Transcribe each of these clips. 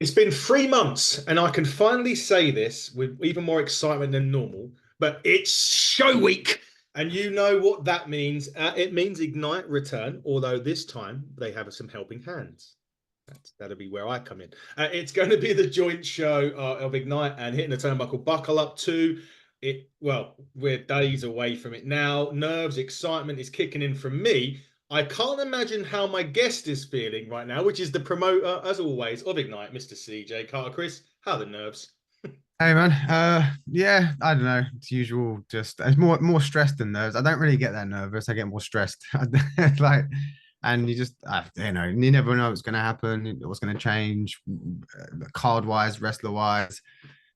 It's been 3 months, and I can finally say this with even more excitement than normal. But it's show week, and you know what that means. It means Ignite return, although this time they have some helping hands. That'll be where I come in. It's going to be the joint show of Ignite and Hitting the Turnbuckle Buckle Up 2. We're days away from it now. Nerves, excitement is kicking in from me. I can't imagine how my guest is feeling right now, which is the promoter, as always, of Ignite, Mr. CJ Carter. Chris, how are the nerves? Hey man, yeah, I don't know. It's usual. Just it's more stressed than nerves. I don't really get that nervous. I get more stressed. Like, and you just, you never know what's going to happen, what's going to change, card wise, wrestler wise.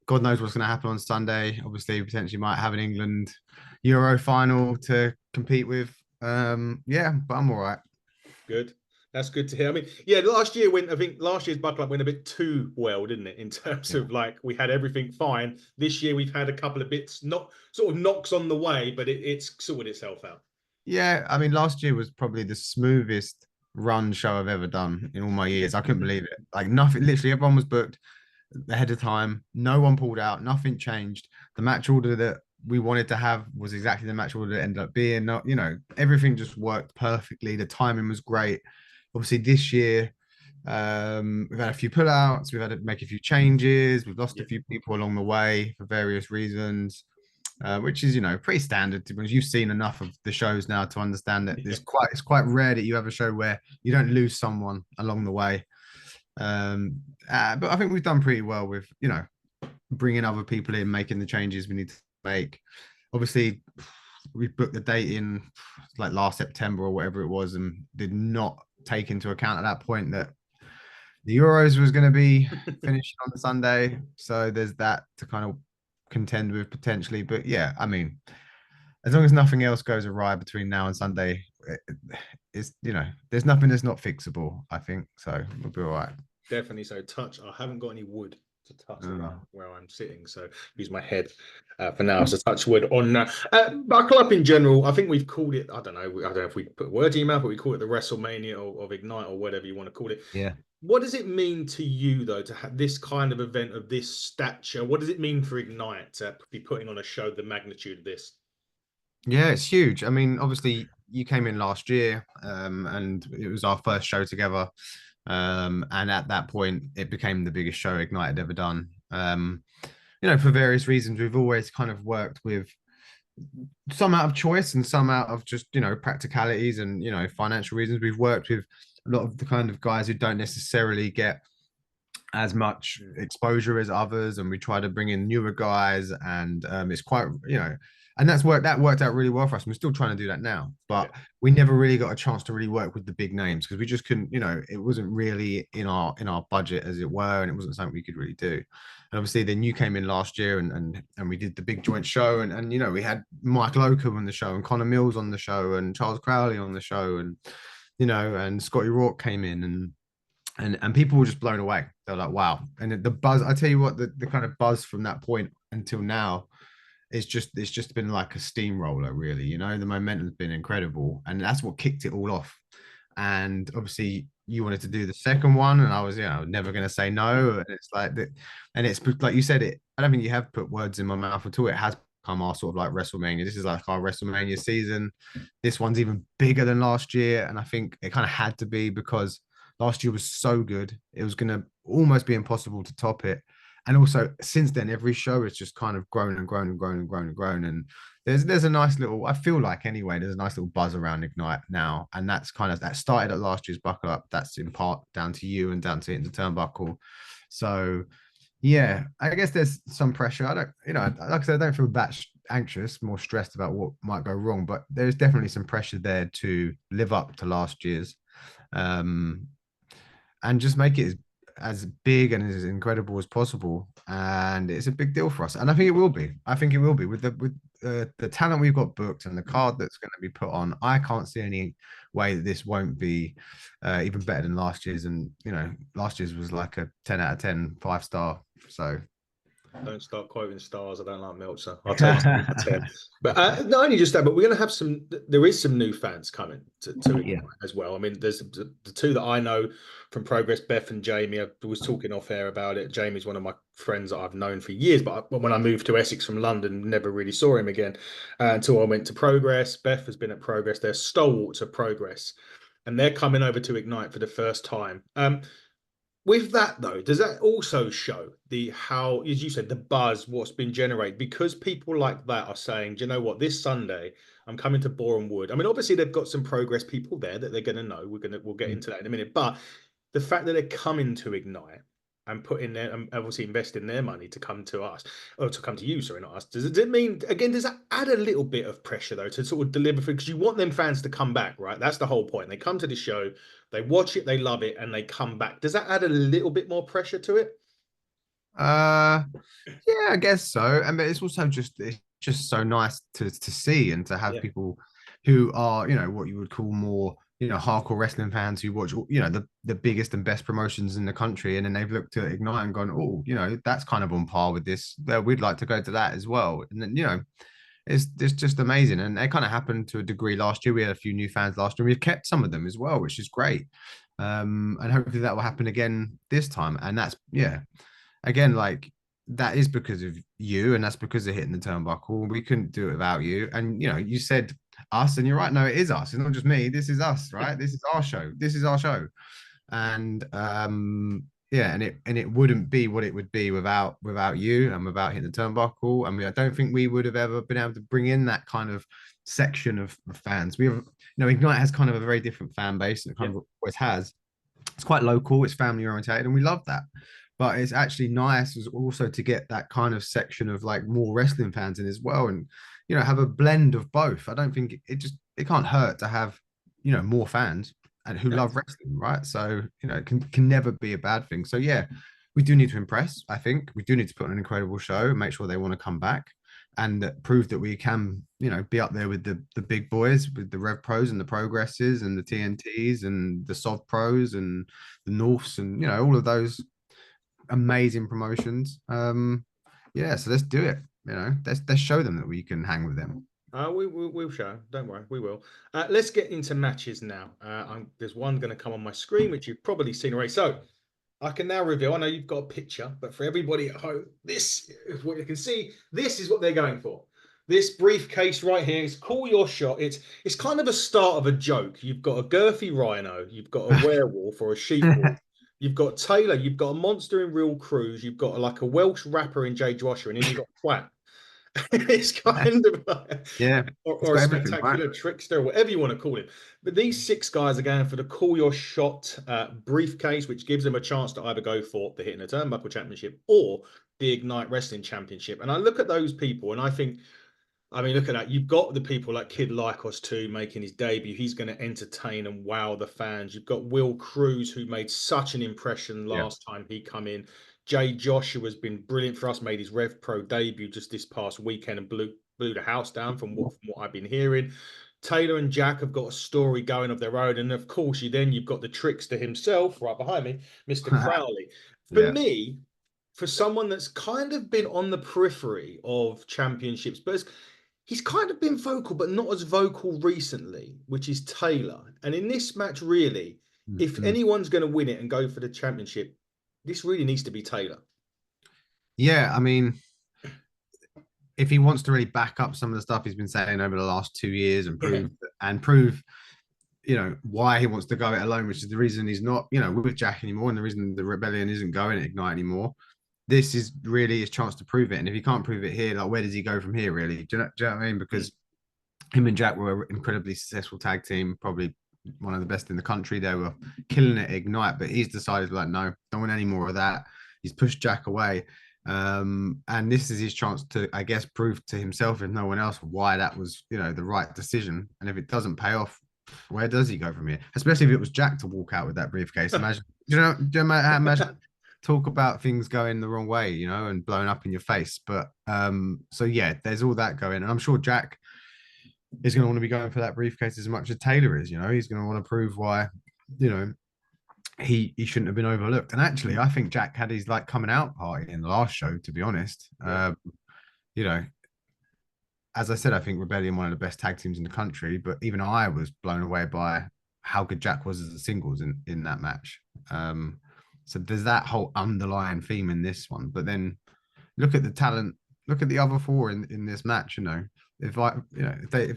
God knows what's going to happen on Sunday. Obviously, potentially might have an England Euro final to compete with. Yeah, but I'm all right. Good. That's good to hear. I mean, yeah, last year went, I think last year's Buckle Up went a bit too well, didn't it? In terms Yeah. of like we had everything fine. This year we've had a couple of bits, not sort of knocks on the way, but it's sorted itself out. Yeah, I mean, last year was probably the smoothest run show I've ever done in all my years. I couldn't believe it. Like nothing, literally everyone was booked ahead of time. No one pulled out. Nothing changed. The match order that we wanted to have was exactly the match order it ended up being. Not, everything just worked perfectly. The timing was great. Obviously, this year, we've had a few pullouts. We've had to make a few changes. We've lost a Yeah. few people along the way for various reasons, which is pretty standard because you've seen enough of the shows now to understand that Yeah. it's quite rare that you have a show where you don't lose someone along the way. But I think we've done pretty well with bringing other people in, making the changes we need to make. Obviously, we booked the date in like last September or whatever it was, and did not take into account at that point that the Euros was going to be finished on Sunday. So there's that to kind of contend with potentially. But yeah, I mean, as long as nothing else goes awry between now and Sunday, it's there's nothing that's not fixable. I think so. We'll be all right. Definitely so. Touch. I haven't got any wood to touch Uh, around where I'm sitting, so use my head for now as a touch wood on that. Buckle Up in general, I think we've called it. I don't know. I don't know if we put words in your mouth, but we call it the WrestleMania of Ignite or whatever you want to call it. yeah. What does it mean to you though to have this kind of event of this stature? What does it mean for Ignite to be putting on a show the magnitude of this? Yeah, it's huge. I mean, obviously, you came in last year, and it was our first show together. And at that point, it became the biggest show Ignite had ever done. For various reasons, we've always kind of worked with some out of choice and some out of just, practicalities and, financial reasons. We've worked with a lot of the kind of guys who don't necessarily get as much exposure as others, and we try to bring in newer guys, and it's quite and that worked out really well for us, and we're still trying to do that now, Yeah. but we never really got a chance to really work with the big names because we just couldn't, it wasn't really in our budget, as it were, and it wasn't something we could really do. And obviously then you came in last year, and we did the big joint show, and we had Mike Locum on the show, and Connor Mills on the show, and Charles Crowley on the show, and and Scotty Rourke came in, and people were just blown away. They're like, wow. And the buzz, I tell you what, the kind of buzz from that point until now it's just been like a steamroller, really. The momentum's been incredible. And that's what kicked it all off. And obviously you wanted to do the second one, and I was, never gonna say no. And it's like that, and it's like you said it, I don't think you have put words in my mouth at all. It has become our sort of like WrestleMania. This is like our WrestleMania season. This one's even bigger than last year. And I think it kind of had to be because last year was so good. It was going to almost be impossible to top it. And also, since then, every show has just kind of grown and grown and grown and grown and grown. And there's a nice little, I feel like anyway, there's a nice little buzz around Ignite now. And that's kind of, that started at last year's Buckle Up. That's in part down to you and down to Into Turnbuckle. So, yeah, I guess there's some pressure. I don't, like I said, I don't feel that anxious, more stressed about what might go wrong, but there's definitely some pressure there to live up to last year's. Um, and just make it as big and as incredible as possible. And it's a big deal for us. And I think it will be. I think it will be with the talent we've got booked and the card that's going to be put on. I can't see any way that this won't be even better than last year's. And last year's was like a 10 out of 10, 5-star. So Don't start quoting stars. I don't like Meltzer. I'll take 10 out of 10. But not only just that, but we're going to have some. There is some new fans coming to Yeah. Ignite as well. I mean, there's the two that I know from Progress, Beth and Jamie. I was talking off air about it. Jamie's one of my friends that I've known for years, but when I moved to Essex from London, never really saw him again until I went to Progress. Beth has been at Progress. They're stalwarts of Progress, and they're coming over to Ignite for the first time. With that though, does that also show the how, as you said, the buzz, what's been generated? Because people like that are saying, do you know what, this Sunday I'm coming to Boreham Wood. I mean, obviously they've got some Progress people there that they're going to know. We'll get into that in a minute. But the fact that they're coming to Ignite and putting their and obviously investing their money to come to us or to come to you, sorry, not us. Does it mean again? Does that add a little bit of pressure though to sort of deliver? Because you want them fans to come back, right? That's the whole point. They come to the show, they watch it, they love it, and they come back. Does that add a little bit more pressure to it? Uh, yeah, I guess so. And it's also it's just so nice to see and to have Yeah, people who are, what you would call more, hardcore wrestling fans who watch, the biggest and best promotions in the country, and then they've looked at Ignite and gone, oh, that's kind of on par with this. We'd like to go to that as well. And then, it's just amazing. And it kind of happened to a degree last year. We had a few new fans last year. We've kept some of them as well, which is great. And hopefully that will happen again this time. And that's, yeah, again, like that is because of you, and that's because of hitting the turnbuckle. We couldn't do it without you. And you said us, and you're right. No, it is us. It's not just me. This is us, right? This is our show. This is our show. And yeah, and it wouldn't be what it would be without you and without hitting the turnbuckle. I mean, I don't think we would have ever been able to bring in that kind of section of fans. We have, Ignite has kind of a very different fan base, and it kind yeah, of always has. It's quite local, it's family orientated, and we love that. But it's actually nice also to get that kind of section of like more wrestling fans in as well, and have a blend of both. I don't think it can't hurt to have more fans and who yeah. love wrestling, right? So it can never be a bad thing. So yeah, we do need to impress. I think we do need to put on an incredible show and make sure they want to come back, and prove that we can be up there with the big boys, with the Rev Pros and the Progresses and the TNTs and the Sov Pros and the Norths, and all of those amazing promotions. Yeah, so let's do it. Let's show them that we can hang with them. We'll show. Don't worry, we will. Let's get into matches now. There's one going to come on my screen, which you've probably seen already. So I can now reveal. I know you've got a picture, but for everybody at home, this is what you can see. This is what they're going for. This briefcase right here is Call Your Shot. It's kind of a start of a joke. You've got a girthy rhino, you've got a werewolf or a sheep wolf, you've got Taylor, you've got a monster in Real Cruise, you've got like a Welsh rapper in Jay Joshua, and then you've got Twat. It's kind of like, Yeah, it's or a got everything, right? spectacular trickster, whatever you want to call him. But these six guys are going for the Call Your Shot briefcase, which gives them a chance to either go for the Hitting a Turnbuckle Championship or the Ignite Wrestling Championship. And I look at those people and I think, I mean, look at that. You've got the people like Kid Lycos too making his debut. He's going to entertain and wow the fans. You've got Will Cruz, who made such an impression Yeah. last time he come in. Jay Joshua's been brilliant for us, made his Rev Pro debut just this past weekend and blew the house down from what I've been hearing. Taylor and Jack have got a story going of their own. And of course, you've got the trickster himself right behind me, Mr. Crowley. For Yeah. me, for someone that's kind of been on the periphery of championships, but he's kind of been vocal, but not as vocal recently, which is Taylor. And in this match, really, if Mhm. anyone's going to win it and go for the championship, this really needs to be Taylor. Yeah, I mean, if he wants to really back up some of the stuff he's been saying over the last 2 years and Yeah. prove why he wants to go it alone, which is the reason he's not with Jack anymore, and the reason the rebellion isn't going at Ignite anymore. This is really his chance to prove it. And if he can't prove it here, like, where does he go from here, really? Do you know what I mean? Because him and Jack were an incredibly successful tag team, probably one of the best in the country. They were killing it at Ignite, but he's decided, like, no, don't want any more of that. He's pushed Jack away. And this is his chance to, I guess, prove to himself, if no one else, why that was, the right decision. And if it doesn't pay off, where does he go from here? Especially if it was Jack to walk out with that briefcase. Imagine, imagine talk about things going the wrong way, and blowing up in your face. But so yeah, there's all that going, and I'm sure Jack is going to want to be going for that briefcase as much as Taylor is. He's going to want to prove why, you know, he shouldn't have been overlooked. And actually, I think Jack had his like coming out party in the last show, to be honest. Yeah. You know, as I said, I think Rebellion one of the best tag teams in the country, but even I was blown away by how good Jack was as a singles in that match. So there's that whole underlying theme in this one. But then look at the talent, look at the other four in this match, you know. If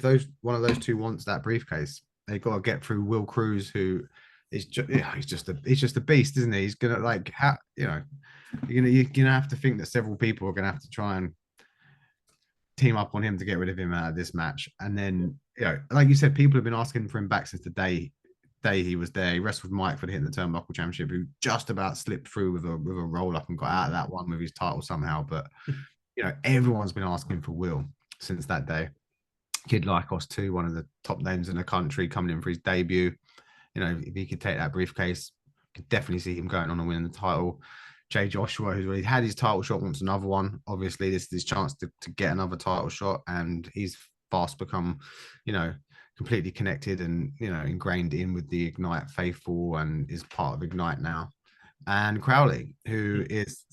those one of those two wants that briefcase, they got to get through Will Cruz, who is just he's just a beast, isn't he? He's gonna like you're gonna have to think that several people are gonna have to try and team up on him to get rid of him out of this match. And then, like you said, people have been asking for him back since the day he was there. He wrestled Mike for the Hit the Turnbuckle Championship, who just about slipped through with a roll up and got out of that one with his title somehow. But everyone's been asking for Will since that day. Kid Lycos too, one of the top names in the country, coming in for his debut. If he could take that briefcase, could definitely see him going on and winning the title. Jay Joshua, who's already had his title shot, wants another one. Obviously, this is his chance to get another title shot, and he's fast become, completely connected and ingrained in with the Ignite faithful and is part of Ignite now. And Crowley, who is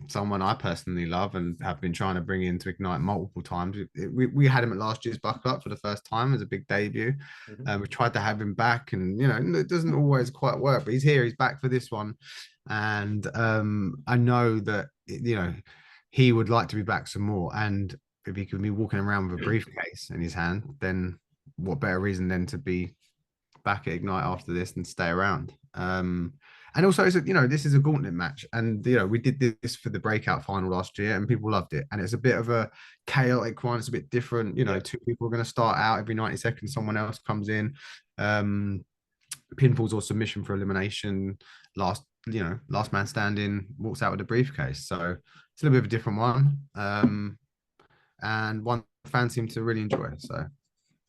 someone I personally love and have been trying to bring into Ignite multiple times. We had him at last year's Buckle Up for the first time as a big debut. We tried to have him back, and it doesn't always quite work, but he's here. He's back for this one, and I know that he would like to be back some more. And if he could be walking around with a briefcase in his hand, then what better reason than to be back at Ignite after this and stay around. And also, this is a gauntlet match, and we did this for the breakout final last year, and people loved it. And it's a bit of a chaotic one. It's a bit different. Two people are going to start out every 90 seconds. Someone else comes in, pinfalls or submission for elimination. Last man standing walks out with a briefcase. So it's a little bit of a different one, and one fans seem to really enjoy. So.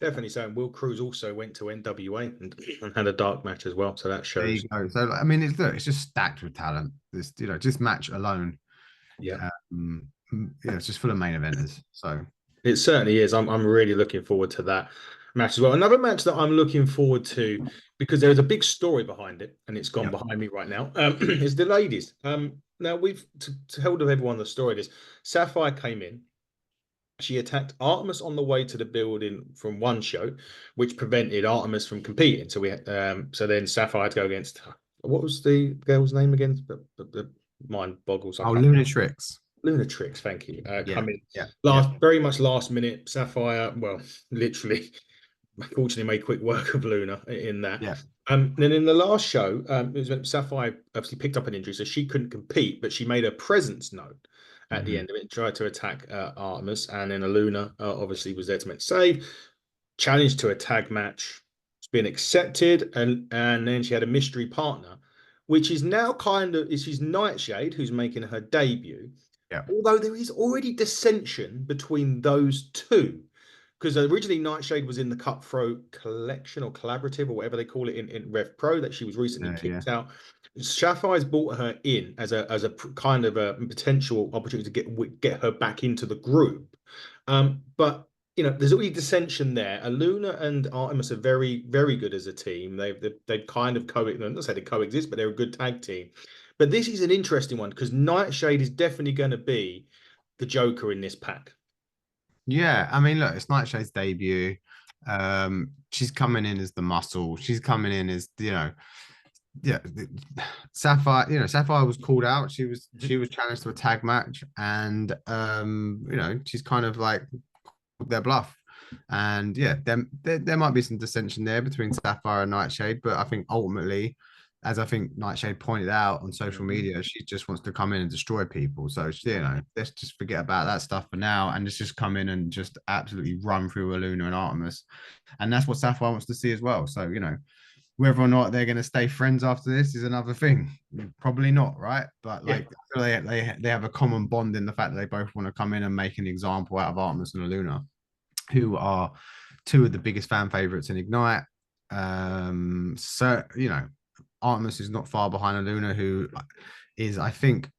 Definitely so. And Will Cruz also went to NWA and had a dark match as well. So that shows. There you go. So I mean, it's just stacked with talent. This just match alone. Yeah. It's just full of main eventers. So it certainly is. I'm really looking forward to that match as well. Another match that I'm looking forward to, because there's a big story behind it, and it's gone behind me right now, is the ladies. Now we've to hold of everyone the story is Sapphire came in. She attacked Artemis on the way to the building from one show, which prevented Artemis from competing. So so then Sapphire had to go against, what was the girl's name again? The mind boggles. Lunatrix. Lunatrix, thank you. Come in very much last minute. Sapphire, well, literally, unfortunately, made quick work of Luna in that. Yeah. Then in the last show, it was when Sapphire obviously picked up an injury, so she couldn't compete, but she made a presence known at the end of it, tried to attack Artemis, and then Luna obviously was there to make the save, challenged to a tag match. It's been accepted, and then she had a mystery partner, which is now she's Nightshade, who's making her debut. Yeah. Although there is already dissension between those two, because originally Nightshade was in the Cutthroat Collection or Collaborative or whatever they call it in Rev Pro that she was recently kicked out. Sapphire's brought her in as a kind of a potential opportunity to get her back into the group. But there's already dissension there. Luna and Artemis are very, very good as a team. They've kind of not say they coexist, but they're a good tag team. But this is an interesting one because Nightshade is definitely going to be the Joker in this pack. Yeah, I mean, look, it's Nightshade's debut. She's coming in as the muscle. She's coming in as Sapphire. Sapphire was called out. She was challenged to a tag match, and she's kind of like their bluff. And there might be some dissension there between Sapphire and Nightshade, but I think ultimately, as I think Nightshade pointed out on social media, she just wants to come in and destroy people. So, let's just forget about that stuff for now and let's just come in and just absolutely run through Luna and Artemis. And that's what Sapphire wants to see as well. So, whether or not they're going to stay friends after this is another thing. Probably not, right? But they have a common bond in the fact that they both want to come in and make an example out of Artemis and Luna, who are two of the biggest fan favorites in Ignite. Artemis is not far behind Luna, who is, I think,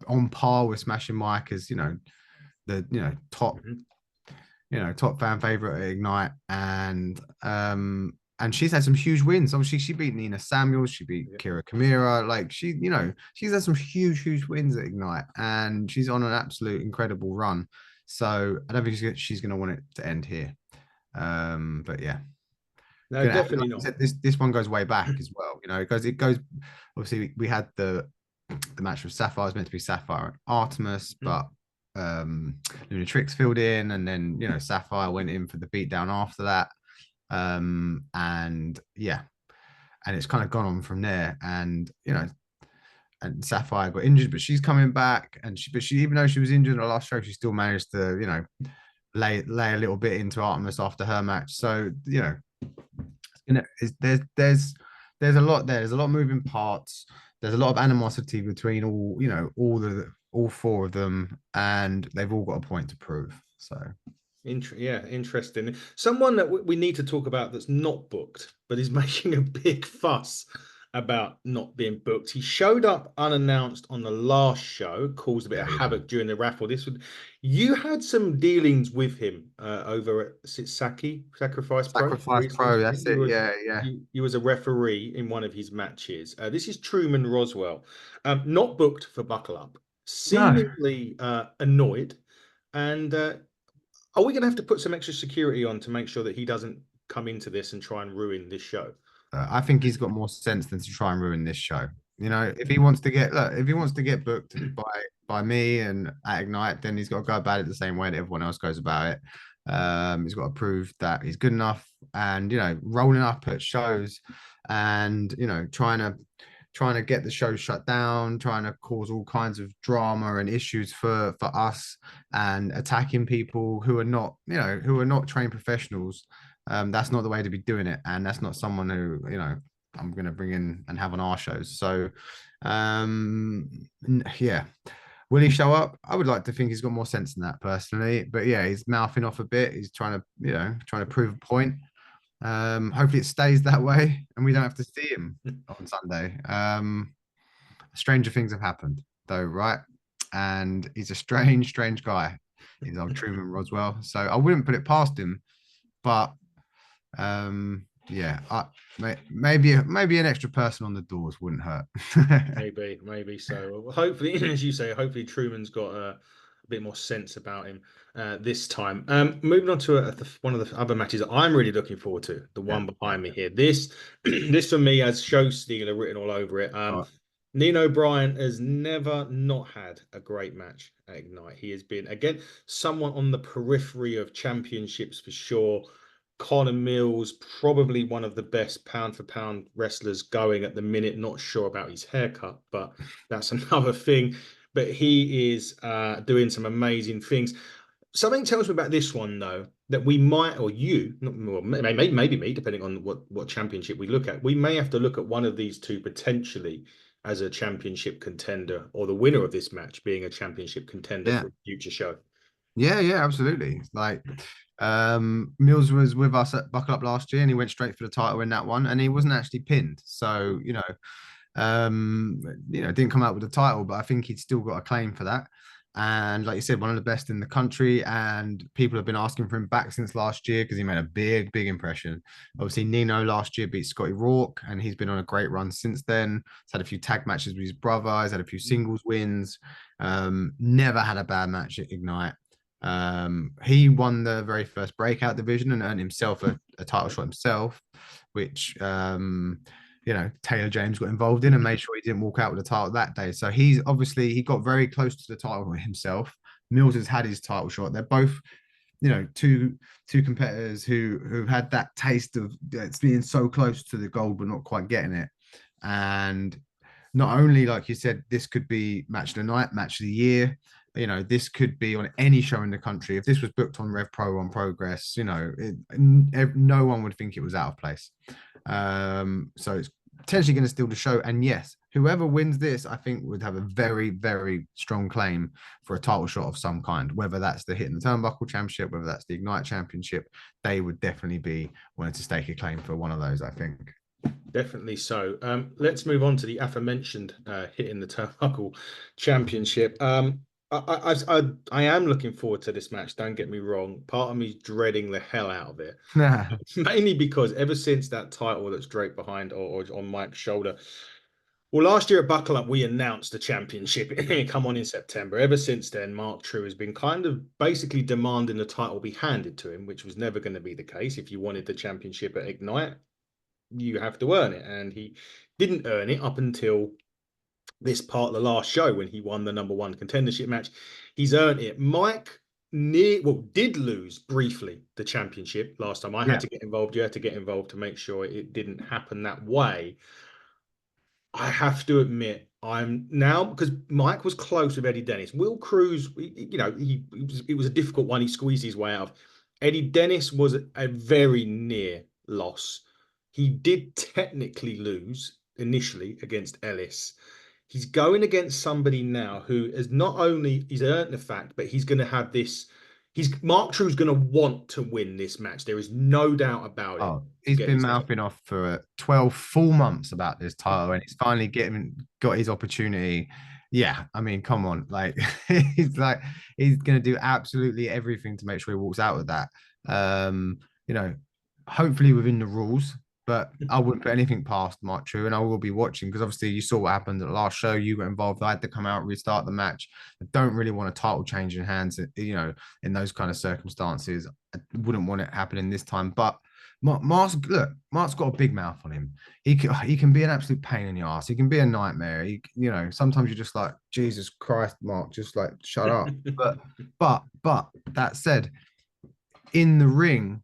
on par with Smashing Mike as top top fan favorite at Ignite, and and she's had some huge wins. Obviously, she beat Nina Samuels, she beat Kira Kamira. Like she's had some huge wins at Ignite, and she's on an absolute incredible run. So I don't think she's going to want it to end here. But yeah, No, definitely like not. said, this one goes way back as well. It goes. Obviously, we had the match with Sapphire. It was meant to be Sapphire and Artemis, but Lunatrix filled in, and then Sapphire went in for the beatdown after that. And yeah, and it's kind of gone on from there. And and Sapphire got injured, but she's coming back, and she even though she was injured in the last show, she still managed to lay a little bit into Artemis after her match. So there's a lot there. There's a lot of moving parts. There's a lot of animosity between all four of them, and they've all got a point to prove. So interesting. Someone that we need to talk about that's not booked, but is making a big fuss about not being booked. He showed up unannounced on the last show, caused a bit of havoc during the raffle. You had some dealings with him over at Sacrifice Pro. That's it. Yeah. He was a referee in one of his matches. This is Truman Roswell, not booked for Buckle Up, seemingly annoyed. And are we going to have to put some extra security on to make sure that he doesn't come into this and try and ruin this show? I think he's got more sense than to try and ruin this show. If he wants to get booked by me and at Ignite, then he's got to go about it the same way that everyone else goes about it. He's got to prove that he's good enough, and rolling up at shows, and trying to get the show shut down, trying to cause all kinds of drama and issues for us, and attacking people who are not trained professionals. That's not the way to be doing it, and that's not someone who I'm going to bring in and have on our shows. So yeah, will he show up? I would like to think he's got more sense than that personally, but yeah, he's mouthing off a bit. He's trying to prove a point. Hopefully it stays that way and we don't have to see him on Sunday. Stranger things have happened though, right? And he's a strange guy. He's old Truman Roswell, so I wouldn't put it past him, but maybe an extra person on the doors wouldn't hurt. maybe so. Hopefully, as you say, hopefully Truman's got a bit more sense about him this time. Moving on to one of the other matches that I'm really looking forward to, the one behind me here. This for me has show stealer written all over it. Nino Bryan has never not had a great match at Ignite. He has been, again, someone on the periphery of championships for sure. Connor Mills, probably one of the best pound-for-pound wrestlers going at the minute. Not sure about his haircut, but that's another thing. But he is doing some amazing things. Something tells me about this one, though, that we might, or you, maybe me, depending on what championship we look at, we may have to look at one of these two potentially as a championship contender, or the winner of this match being a championship contender for a future show. Yeah, absolutely. Like Mills was with us at Buckle Up last year, and he went straight for the title in that one, and he wasn't actually pinned. So didn't come out with the title, but I think he'd still got a claim for that. And like you said, one of the best in the country, and people have been asking for him back since last year because he made a big impression. Obviously, Nino last year beat Scotty Rourke, and he's been on a great run since then. He's had a few tag matches with his brother. He's had a few singles wins. Never had a bad match at Ignite. He won the very first breakout division and earned himself a title shot himself, which Taylor James got involved in and made sure he didn't walk out with the title that day. So he got very close to the title himself. Mills has had his title shot. They're both, two competitors who've had that taste of being so close to the gold but not quite getting it. And not only, like you said, this could be match of the night, match of the year. This could be on any show in the country. If this was booked on Rev Pro, on Progress, no one would think it was out of place. So it's potentially going to steal the show. And yes, whoever wins this, I think, would have a very, very strong claim for a title shot of some kind, whether that's the Hit in the Turnbuckle Championship, whether that's the Ignite Championship. They would definitely be wanting to stake a claim for one of those, I think. Definitely so. Let's move on to the aforementioned Hit in the Turnbuckle Championship. I am looking forward to this match. Don't get me wrong. Part of me's dreading the hell out of it, Nah. mainly because ever since that title that's draped behind or on Mike's shoulder. Well, last year at Buckle Up, we announced the championship. It come on in September. Ever since then, Mark True has been kind of basically demanding the title be handed to him, which was never going to be the case. If you wanted the championship at Ignite, you have to earn it. And he didn't earn it up until this part of the last show when he won the #1 contendership match. He's earned it. Mike did lose briefly the championship last time. I had Yeah. to get involved. You had to get involved to make sure it didn't happen that way. I have to admit, I'm now because Mike was close with Eddie Dennis. Will Cruz, it was a difficult one. He squeezed his way out of. Eddie Dennis was a very near loss. He did technically lose initially against Ellis. He's going against somebody now who is not only he's earned the fact, but he's going to have this. Mark True's going to want to win this match. There is no doubt about it. Oh, he's been mouthing off for 12 full months about this title, and he's finally got his opportunity. Yeah, I mean, come on, like he's going to do absolutely everything to make sure he walks out with that. You know, hopefully within the rules, but I wouldn't put anything past Mark True, and I will be watching because obviously you saw what happened at the last show. You got involved. I had to come out, restart the match. I don't really want a title change in hands, in those kind of circumstances. I wouldn't want it happening this time. But Mark's got a big mouth on him. He can be an absolute pain in the ass. He can be a nightmare. Sometimes you're just like, Jesus Christ, Mark, just like shut up. But that said, in the ring,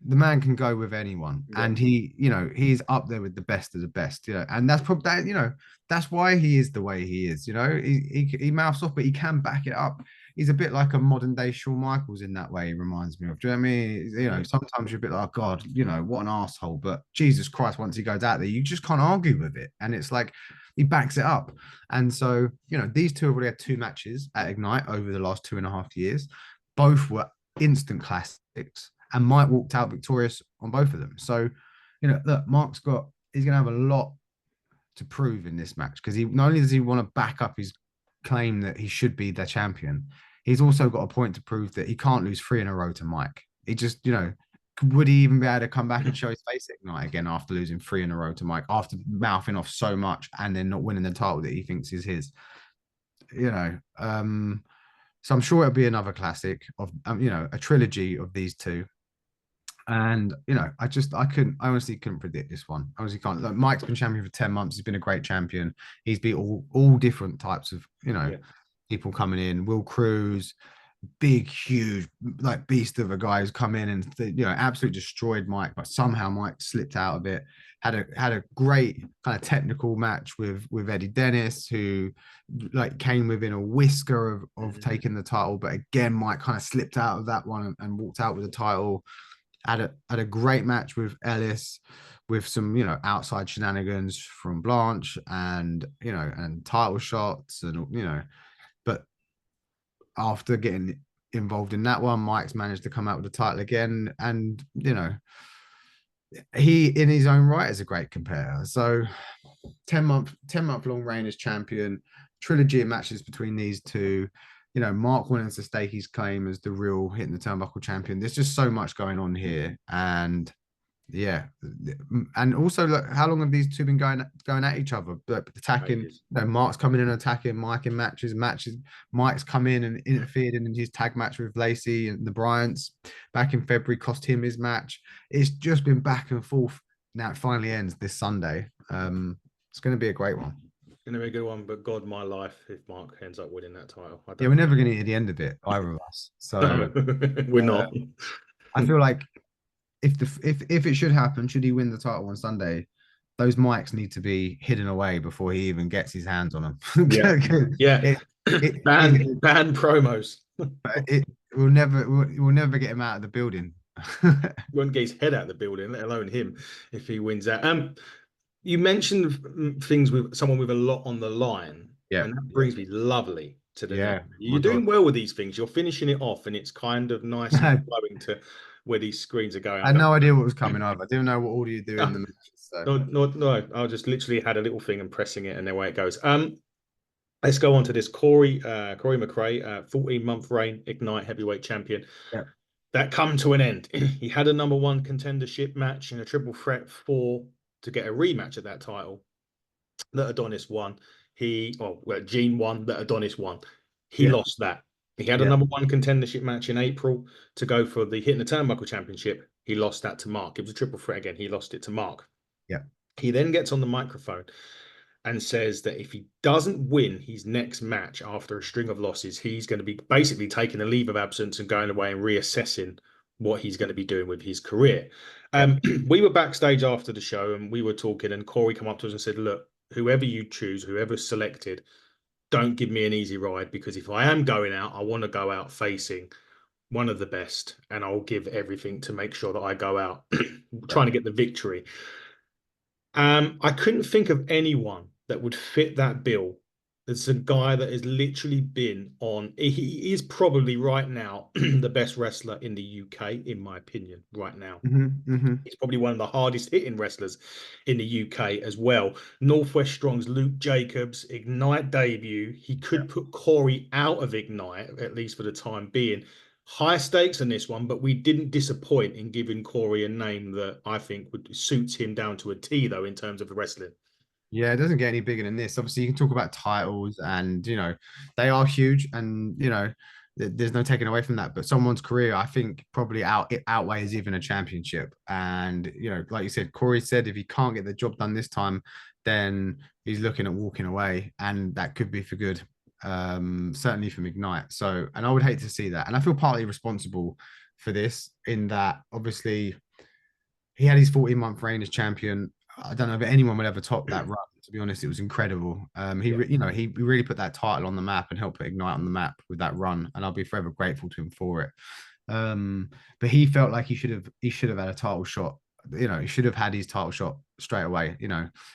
the man can go with anyone, and he's up there with the best of the best, and that's probably that, that's why he is the way he is. He mouths off, but he can back it up. He's a bit like a modern day Shawn Michaels in that way. He reminds me of. Do you know what I mean? Sometimes you're a bit like, oh, God, what an asshole. But Jesus Christ, once he goes out there, you just can't argue with it, and it's like he backs it up. And so these two have already had 2 matches at Ignite over the last 2.5 years. Both were instant classics. And Mike walked out victorious on both of them. So, look, he's going to have a lot to prove in this match because not only does he want to back up his claim that he should be the champion, he's also got a point to prove that he can't lose 3 in a row to Mike. He just, would he even be able to come back and show his face at Ignite again after losing 3 in a row to Mike, after mouthing off so much and then not winning the title that he thinks is his? So I'm sure it'll be another classic of, a trilogy of these two. And I honestly couldn't predict this one. I honestly can't. Like, Mike's been champion for 10 months. He's been a great champion. He's beat all different types of people coming in. Will Cruz, big, huge, like beast of a guy who's come in and absolutely destroyed Mike, but somehow Mike slipped out of it. Had a great kind of technical match with Eddie Dennis, who like came within a whisker of taking the title, but again Mike kind of slipped out of that one and walked out with the title. Had a great match with Ellis, with some outside shenanigans from Blanche and title shots and but after getting involved in that one, Mike's managed to come out with the title again, and he in his own right is a great competitor. So 10-month long reign as champion, trilogy of matches between these two. Mark wanting to stake his claim as the real Hitting the Turnbuckle champion. There's just so much going on here, and and also look, how long have these two been going at each other? But attacking, Mark's coming in and attacking Mike in matches. Mike's come in and interfered in his tag match with Lacey and the Bryants back in February, cost him his match. It's just been back and forth. Now it finally ends this Sunday. It's going to be a great one. Going to be a good one, but God, my life, if Mark ends up winning that title. We're never going to hear the end of it, either of us. So we're not. I feel like if it should happen, should he win the title on Sunday, those mics need to be hidden away before he even gets his hands on them. Ban promos. It will never get him out of the building. Won't get his head out of the building, let alone him, if he wins that. You mentioned things with someone with a lot on the line. Yeah. And that brings me lovely to the You're doing well with these things. You're finishing it off, and it's kind of nice and flowing to where these screens are going. I had no idea what was coming over. I didn't know what order you do in the matches. So. No. I just literally had a little thing and pressing it, and away it goes. Let's go on to this Corey McRae, 14-month reign, Ignite heavyweight champion. Yeah. That come to an end. He had a number one contendership match in a triple threat four to get a rematch of that title that Adonis won. Gene won, that Adonis won. He Yeah. lost that. He had a Yeah. number one contendership match in April to go for the Hitting the Turnbuckle Championship. He lost that to Mark. It was a triple threat again. He lost it to Mark. Yeah. He then gets on the microphone and says that if he doesn't win his next match after a string of losses, he's going to be basically taking a leave of absence and going away and reassessing what he's going to be doing with his career. Yeah. We were backstage after the show and we were talking, and Corey came up to us and said, "Look, whoever you choose, whoever's selected, don't give me an easy ride, because if I am going out, I want to go out facing one of the best, and I'll give everything to make sure that I go out Yeah. trying to get the victory." I couldn't think of anyone that would fit that bill. It's a guy that has literally been on. He is probably right now the best wrestler in the UK, in my opinion, right now. He's probably one of the hardest hitting wrestlers in the UK as well. Northwest Strong's Luke Jacobs, Ignite debut. He Yeah. could put Corey out of Ignite, at least for the time being. High stakes in this one, but we didn't disappoint in giving Corey a name that I think would suit him down to a T, though, in terms of the wrestling. Yeah, it doesn't get any bigger than this. Obviously, you can talk about titles, and they are huge, and there's no taking away from that. But someone's career, I think, probably it outweighs even a championship. And like you said, Corey said if he can't get the job done this time, then he's looking at walking away, and that could be for good. Certainly from Ignite. So, and I would hate to see that. And I feel partly responsible for this in that obviously he had his 14-month reign as champion. I don't know if anyone would ever top that run. To be honest, it was incredible. Yeah. He really put that title on the map and helped put Ignite on the map with that run, and I'll be forever grateful to him for it. But he felt like he should have had a title shot. He should have had his title shot straight away.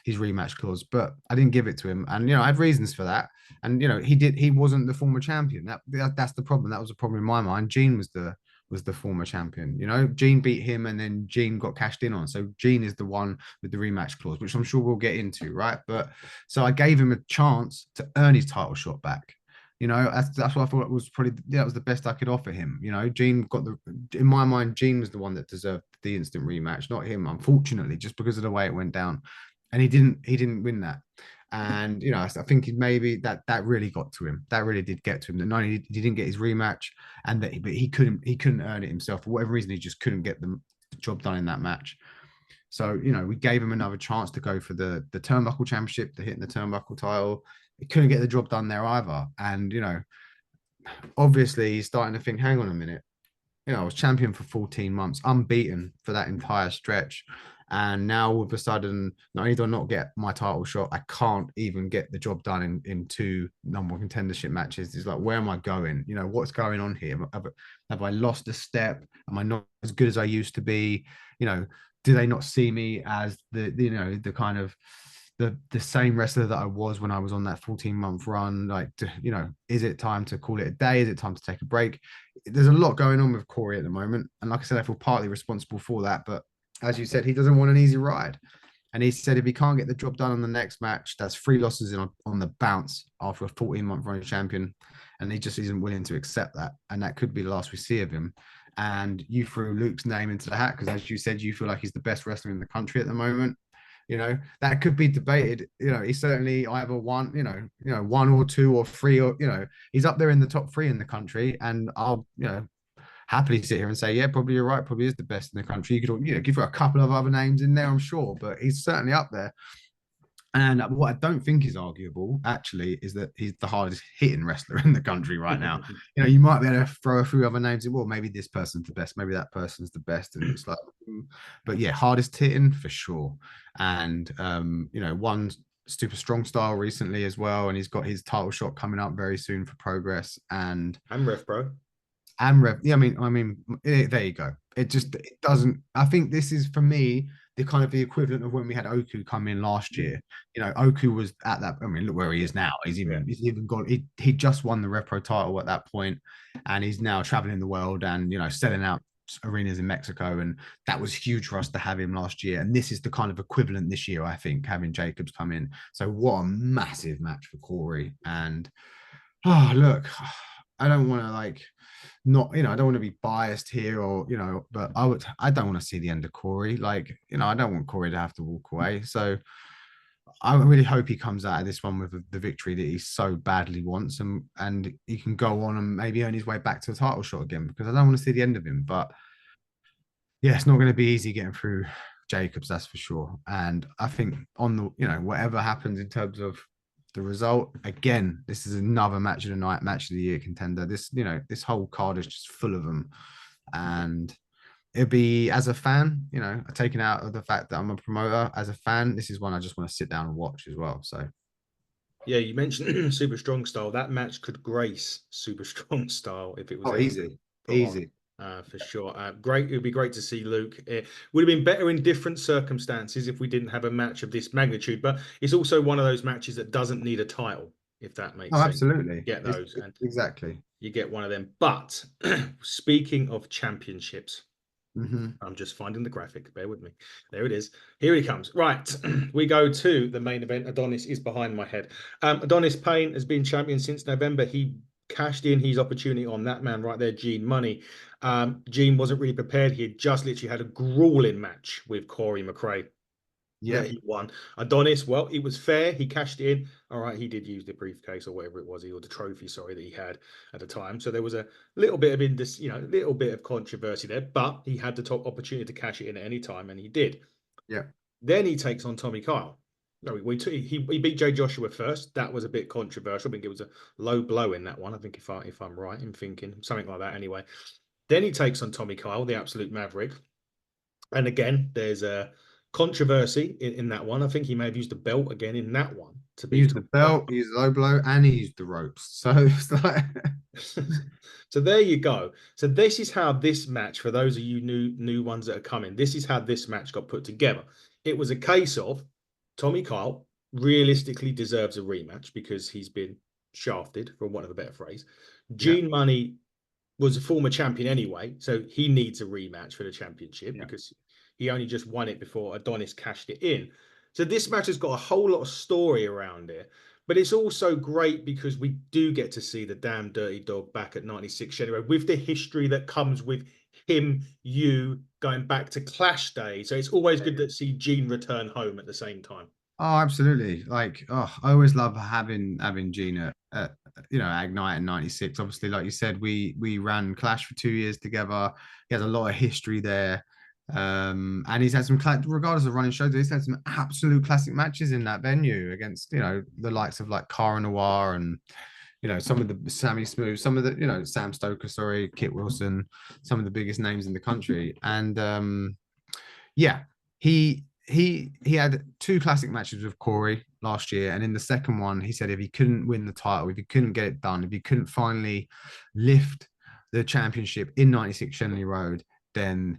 His rematch clause, but I didn't give it to him, and I had reasons for that. And he wasn't the former champion. That's the problem. That was the problem in my mind. Gene was the former champion. Gene beat him, and then Gene got cashed in on. So Gene is the one with the rematch clause, which I'm sure we'll get into, right? But so I gave him a chance to earn his title shot back. That's what I thought was probably that was the best I could offer him. Gene in my mind, Gene was the one that deserved the instant rematch, not him, unfortunately, just because of the way it went down. And he didn't win that. And I think maybe that really got to him. That really did get to him. That not only he didn't get his rematch, but he couldn't earn it himself for whatever reason. He just couldn't get the job done in that match. So we gave him another chance to go for the turnbuckle championship, the Hitting the Turnbuckle title. He couldn't get the job done there either. And obviously he's starting to think, hang on a minute. I was champion for 14 months, unbeaten for that entire stretch. And now all of a sudden, not only do I not get my title shot, I can't even get the job done in two number one contendership matches. It's like, where am I going? What's going on here? Have I lost a step? Am I not as good as I used to be? Do they not see me as the kind of the same wrestler that I was when I was on that 14-month run? Like, is it time to call it a day? Is it time to take a break? There's a lot going on with Corey at the moment. And like I said, I feel partly responsible for that. But as you said, he doesn't want an easy ride. And he said if he can't get the job done on the next match, that's 3 losses on the bounce after a 14-month running champion. And he just isn't willing to accept that. And that could be the last we see of him. And you threw Luke's name into the hat because, as you said, you feel like he's the best wrestler in the country at the moment. That could be debated. He's certainly either one, one or two or three, or he's up there in the top 3 in the country. And I'll, happily sit here and say, yeah, probably you're right. Probably is the best in the country. You could, give a couple of other names in there, I'm sure, but he's certainly up there. And what I don't think is arguable, actually, is that he's the hardest hitting wrestler in the country right now. You might be able to throw a few other names in. Well, maybe this person's the best. Maybe that person's the best. And it's like, but yeah, hardest hitting for sure. And, one super strong style recently as well. And he's got his title shot coming up very soon for Progress. And I'm Ref Pro. Yeah, there you go. It doesn't. I think this is for me the kind of the equivalent of when we had Oku come in last year. Oku was at that. Look where he is now. He's even got. He just won the Repro title at that point, and he's now traveling the world and selling out arenas in Mexico, and that was huge for us to have him last year. And this is the kind of equivalent this year, I think, having Jacobs come in. So what a massive match for Corey. And oh look, I don't want to like not, you know, I don't want to be biased here or, you know, but I don't want to see the end of Corey. Like, you know, I don't want Corey to have to walk away. So I really hope he comes out of this one with the victory that he so badly wants, and he can go on and maybe earn his way back to the title shot again, because I don't want to see the end of him. But yeah, it's not going to be easy getting through Jacobs, that's for sure. And I think on the, you know, whatever happens in terms of the result, again, this is another match of the night, match of the year contender. This, you know, this whole card is just full of them. And it'd be, as a fan, you know, taken out of the fact that I'm a promoter, as a fan, this is one I just want to sit down and watch as well. So Yeah, you mentioned Super Strong Style. That match could grace Super Strong Style if it was oh, ever easy, put on, easy. for sure. Great. It would be great to see Luke. It would have been better in different circumstances if we didn't have a match of this magnitude. But it's also one of those matches that doesn't need a title, if that makes Oh, sense. absolutely. Get those, and Exactly. you get one of them. But speaking of championships, Mm-hmm. I'm just finding the graphic. Bear with me. There it is. Here he comes. Right. We go to the main event. Adonis is behind my head. Adonis Payne has been champion since November. He cashed in his opportunity on that man right there, Gene Money. Gene wasn't really prepared. He had just literally had a grueling match with Corey McRae Yeah. that he won. Adonis, well, it was fair. He cashed in. All right, he did use the briefcase or whatever it was, or the trophy, sorry, that he had at the time. So there was a little bit of a little bit of controversy there, but he had the top opportunity to cash it in at any time, and he did. Yeah. Then he takes on Tommy Kyle. No, he beat Jay Joshua first. That was a bit controversial. I think it was a low blow in that one. I think if I'm right in thinking something like that. Anyway, then he takes on Tommy Kyle, the absolute maverick. And again, there's a controversy in that one. I think he may have used the belt again in that one to He beat used the Tommy Kyle. belt, he used the low blow, and he used the ropes. So it's like So there you go. So this is how this match, for those of you new ones that are coming, this is how this match got put together. It was a case of Tommy Kyle realistically deserves a rematch because he's been shafted, for want of a better phrase. yeah, Gene Money was a former champion anyway, so he needs a rematch for the championship yeah. because he only just won it before Adonis cashed it in. So this match has got a whole lot of story around it, but it's also great because we do get to see the damn dirty dog back at 96 January with the history that comes with him, you going back to Clash Day. So it's always good to see Gene return home at the same time. Oh, absolutely. Like, oh, I always love having Gina at you know, Ignite in '96. Obviously, like you said, we ran Clash for 2 years together. He has a lot of history there. And he's had some, regardless of running shows, he's had some absolute classic matches in that venue against, you know, the likes of like Cara Noir and, you know, some of the Sammy Smooth, some of the, you know, Sam Stoker, sorry, Kit Wilson, some of the biggest names in the country. And yeah, he had two classic matches with Corey last year, and in the second one, he said if he couldn't win the title, if he couldn't get it done, if he couldn't finally lift the championship in '96 Shenley Road, then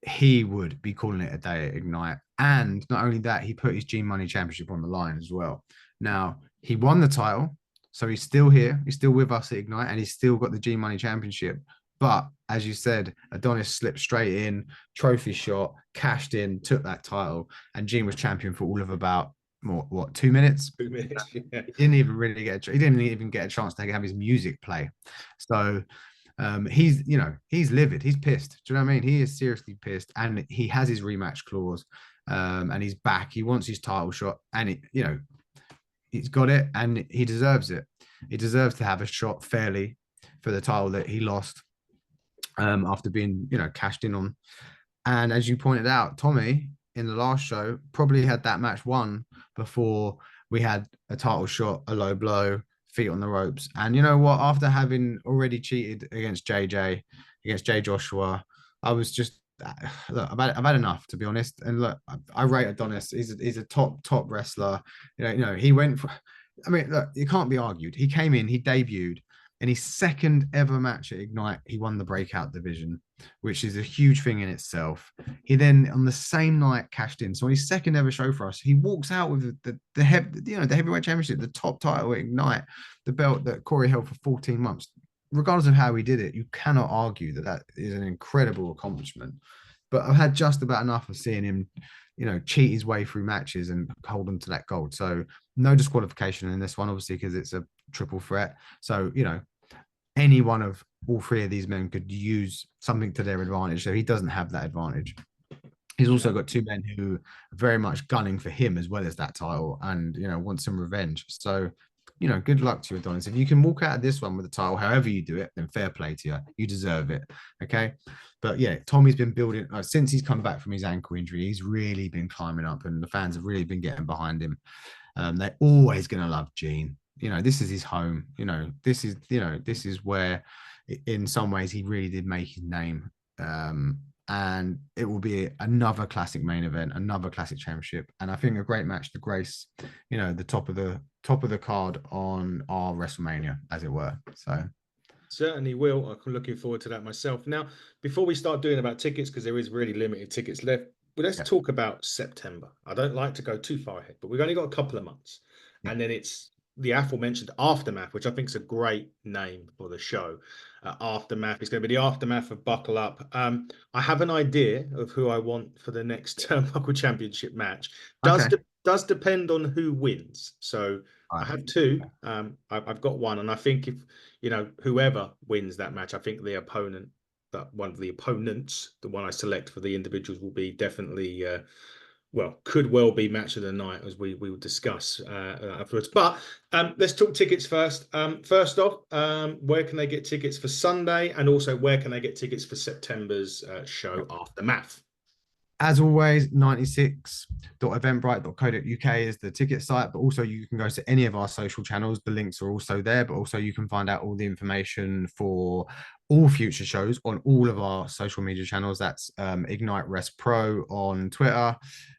he would be calling it a day at Ignite. And not only that, he put his G Money Championship on the line as well. Now he won the title, so he's still here, he's still with us at Ignite, and he's still got the G Money Championship. But as you said, Adonis slipped straight in, trophy shot, cashed in, took that title, and Gene was champion for all of about what 2 minutes. 2 minutes. Yeah. He didn't even really he didn't even get a chance to have his music play. So he's, you know, he's livid, he's pissed. Do you know what I mean? He is seriously pissed, and he has his rematch clause, and he's back. He wants his title shot, and it, you know, he's got it, and he deserves it. He deserves to have a shot fairly for the title that he lost after being, you know, cashed in on. And as you pointed out, Tommy in the last show probably had that match won before we had a title shot, a low blow, feet on the ropes. And you know what? After having already cheated against JJ, against Jay Joshua, I was just look, I've had enough, to be honest. And look, I rate Adonis. He's a top wrestler. You know, he went for. I mean, look, it can't be argued. He came in, he debuted, in his second ever match at Ignite, he won the breakout division, which is a huge thing in itself. He then, on the same night, cashed in. So on his second ever show for us, he walks out with the heavyweight championship, the top title at Ignite, the belt that Corey held for 14 months. regardless of how he did it, you cannot argue that that is an incredible accomplishment. But I've had just about enough of seeing him, cheat his way through matches and hold on to that gold. So no disqualification in this one, obviously, because it's a triple threat. So, any one of all three of these men could use something to their advantage. So he doesn't have that advantage. He's also got two men who are very much gunning for him as well as that title and, want some revenge. So, good luck to you, Adonis. If you can walk out of this one with the title, however you do it, then fair play to you. You deserve it. Okay. But yeah, Tommy's been building since he's come back from his ankle injury. He's really been climbing up and the fans have really been getting behind him. They're always going to love Gene. This is his home. This is where in some ways he really did make his name. And it will be another classic main event, another classic championship, and I think a great match to grace, the top of the card on our WrestleMania, as it were. So certainly will. I'm looking forward to that myself. Now, before we start doing about tickets, because there is really limited tickets left, but let's talk about September. I don't like to go too far ahead, but we've only got a couple of months, and then it's the aforementioned Aftermath, which I think is a great name for the show. Aftermath. It's going to be the aftermath of Buckle Up. I have an idea of who I want for the next Turnbuckle Championship match. Does depend on who wins. So I have two. I've got one, and I think if whoever wins that match, I think the opponent, that one of the opponents, the one I select for the individuals, will be definitely could well be match of the night, as we will discuss afterwards. But let's talk tickets first. First off, where can they get tickets for Sunday? And also, where can they get tickets for September's show, Aftermath? As always, 96.eventbrite.co.uk is the ticket site, but also you can go to any of our social channels. The links are also there, but also you can find out all the information for all future shows on all of our social media channels. That's Ignite Rest Pro on Twitter,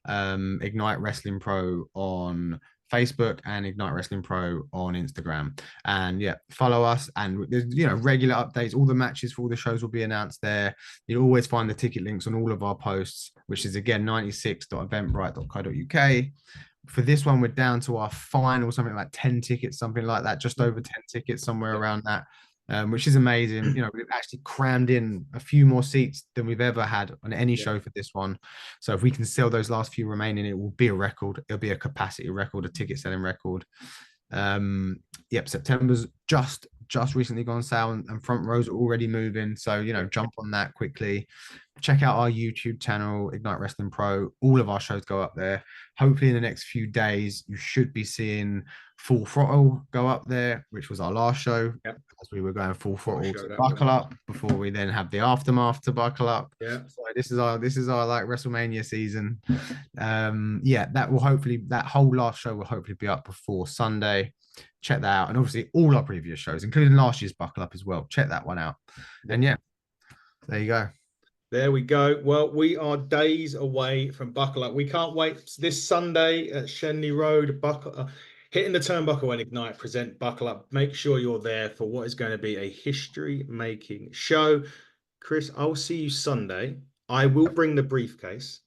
Ignite Wrestling Pro on Facebook, and Ignite Wrestling Pro on Instagram. And yeah, follow us, and there's regular updates. All the matches for all the shows will be announced there. You'll always find the ticket links on all of our posts, which is again 96.eventbrite.co.uk. For this one, we're down to our final something like 10 tickets, something like that, just over 10 tickets, somewhere around that. Which is amazing. We've actually crammed in a few more seats than we've ever had on any show for this one. So if we can sell those last few remaining, it will be a record. It'll be a capacity record, a ticket selling record. September's just recently gone sale, and front rows are already moving. So jump on that quickly. Check out our YouTube channel, Ignite Wrestling Pro. All of our shows go up there. Hopefully in the next few days, you should be seeing Full Throttle go up there, which was our last show. As we were going full throttle to Buckle Up before we then have the Aftermath to Buckle Up. So this is our like WrestleMania season. That whole last show will hopefully be up before Sunday. Check that out, and obviously all our previous shows, including last year's Buckle Up as well. Check that one out. And there you go. There we go. Well, we are days away from Buckle Up. We can't wait. This Sunday at Shenley Road, hitting the turnbuckle and Ignite present Buckle Up. Make sure you're there for what is going to be a history-making show. Chris, I'll see you Sunday. I will bring the briefcase.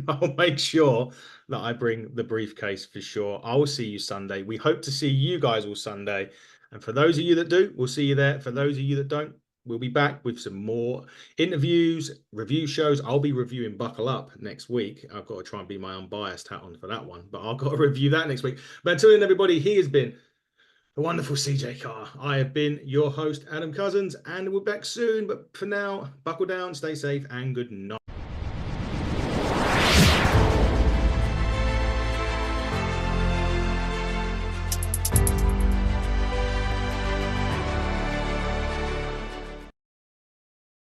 I'll make sure that I bring the briefcase for sure. I will see you Sunday. We hope to see you guys all Sunday. And for those of you that do, we'll see you there. For those of you that don't, we'll be back with some more interviews, review shows. I'll be reviewing Buckle Up next week. I've got to try and be my unbiased hat on for that one, but I've got to review that next week. But until then, everybody, he has been the wonderful CJ Carr. I have been your host, Adam Cousins, and we're back soon. But for now, buckle down, stay safe, and good night.